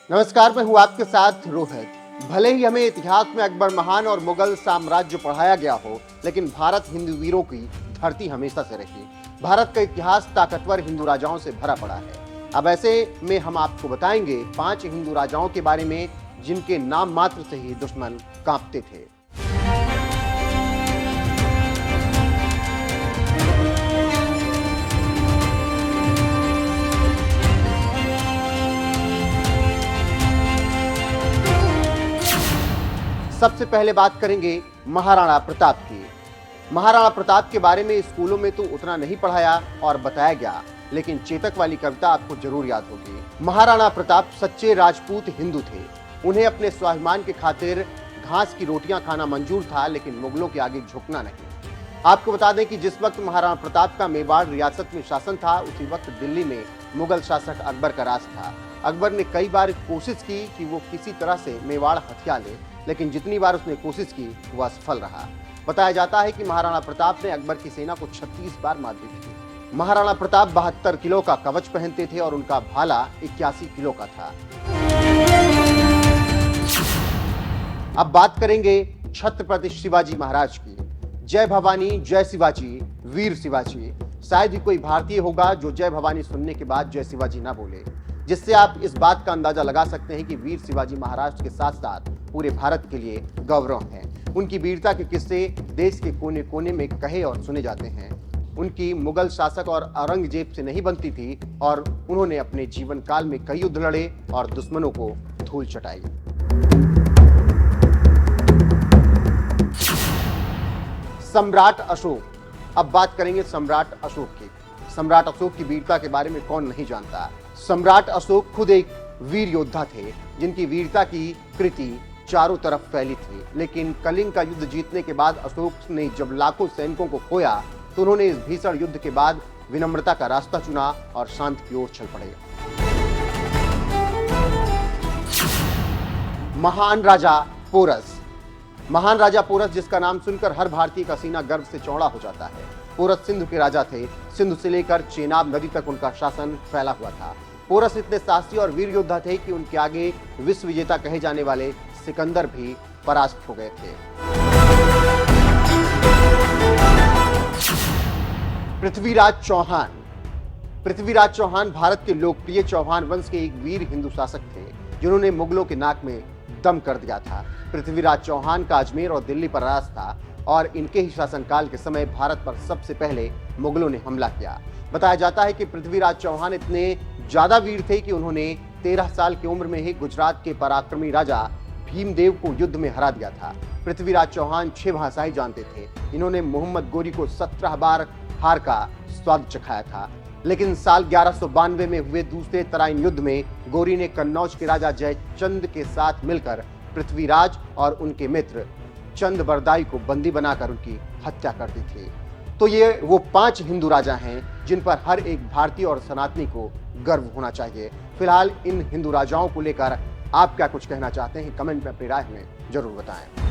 नमस्कार, मैं हूं आपके साथ रोहित। भले ही हमें इतिहास में अकबर महान और मुगल साम्राज्य पढ़ाया गया हो, लेकिन भारत हिंदू वीरों की धरती हमेशा से रही। भारत का इतिहास ताकतवर हिंदू राजाओं से भरा पड़ा है। अब ऐसे में हम आपको बताएंगे 5 हिंदू राजाओं के बारे में जिनके नाम मात्र से ही दुश्मन कांपते थे। सबसे पहले बात करेंगे महाराणा प्रताप की। महाराणा प्रताप के बारे में स्कूलों में तो उतना नहीं पढ़ाया और बताया गया, लेकिन चेतक वाली कविता आपको जरूर याद होगी। महाराणा प्रताप सच्चे राजपूत हिंदू थे। उन्हें अपने स्वाभिमान के खातिर घास की रोटियां खाना मंजूर था, लेकिन मुगलों के आगे झुकना नहीं। आपको बता दें कि जिस वक्त महाराणा प्रताप का मेवाड़ रियासत में शासन था, उसी वक्त दिल्ली में मुगल शासक अकबर का राज था। अकबर ने कई बार कोशिश की कि वो किसी तरह से मेवाड़ हथिया ले, लेकिन जितनी बार उसने कोशिश की वह असफल रहा। बताया जाता है कि महाराणा प्रताप ने अकबर की सेना को 36 बार मात दी थी। महाराणा प्रताप 72 किलो का कवच पहनते थे और उनका भाला 81 किलो का था। अब बात करेंगे छत्रपति शिवाजी महाराज की। जय भवानी, जय शिवाजी, वीर शिवाजी। शायद ही कोई भारतीय होगा जो जय भवानी सुनने के बाद जय शिवाजी ना बोले, जिससे आप इस बात का अंदाजा लगा सकते हैं कि वीर शिवाजी महाराज के साथ साथ पूरे भारत के लिए गौरव हैं। उनकी वीरता के किस्से देश के कोने कोने में कहे और सुने जाते हैं। उनकी मुगल शासक और औरंगजेब से नहीं बनती थी और उन्होंने अपने जीवन काल में कई युद्ध लड़े और दुश्मनों को धूल चटाई। सम्राट अशोक। अब बात करेंगे सम्राट अशोक की। सम्राट अशोक की वीरता के बारे में कौन नहीं जानता। सम्राट अशोक खुद एक वीर योद्धा थे, जिनकी वीरता की कृति चारों तरफ फैली थी। लेकिन कलिंग का युद्ध जीतने के बाद अशोक ने जब लाखों सैनिकों को खोया, तो उन्होंने इस भीषण युद्ध के बाद विनम्रता का रास्ता चुना और शांति की ओर चल पड़े। महान राजा पोरस। महान राजा पोरस, जिसका नाम सुनकर हर भारतीय का सीना गर्व से चौड़ा हो जाता है। पोरस सिंधु के राजा थे। सिंधु से लेकर चेनाब नदी तक उनका शासन फैला हुआ था। पोरस इतने साहसी और वीर योद्धा थे कि उनके आगे विश्व विजेता कहे जाने वाले सिकंदर भी परास्त हो गए थे। पृथ्वीराज चौहान। पृथ्वीराज चौहान भारत के लोकप्रिय चौहान वंश के एक वीर हिंदू शासक थे, जिन्होंने मुगलों के नाक में दम कर दिया था। पृथ्वीराज चौहान का अजमेर और दिल्ली पर राज था और इनके ही शासनकाल के समय भारत पर सबसे पहले मुगलों ने हमला किया। बताया जाता है कि पृथ्वीराज चौहान इतने ज्यादा वीर थे कि उन्होंने 13 साल की उम्र में ही गुजरात के पराक्रमी राजा भीमदेव को युद्ध में हरा दिया था। पृथ्वीराज चौहान 6 भाषाएं जानते थे। इन्होंने मोहम्मद गोरी को 17 बार हार का स्वाद चखाया था। लेकिन साल 1192 में हुए दूसरे तराइन युद्ध में गोरी ने कन्नौज के राजा जयचंद के साथ मिलकर पृथ्वीराज और उनके मित्र चंद बरदाई को बंदी बनाकर उनकी हत्या कर दी थी। तो ये वो 5 हिंदू राजा हैं जिन पर हर एक भारतीय और सनातनी को गर्व होना चाहिए। फिलहाल इन हिंदू राजाओं को लेकर आप क्या कुछ कहना चाहते हैं, कमेंट में अपनी राय हमें जरूर बताएं।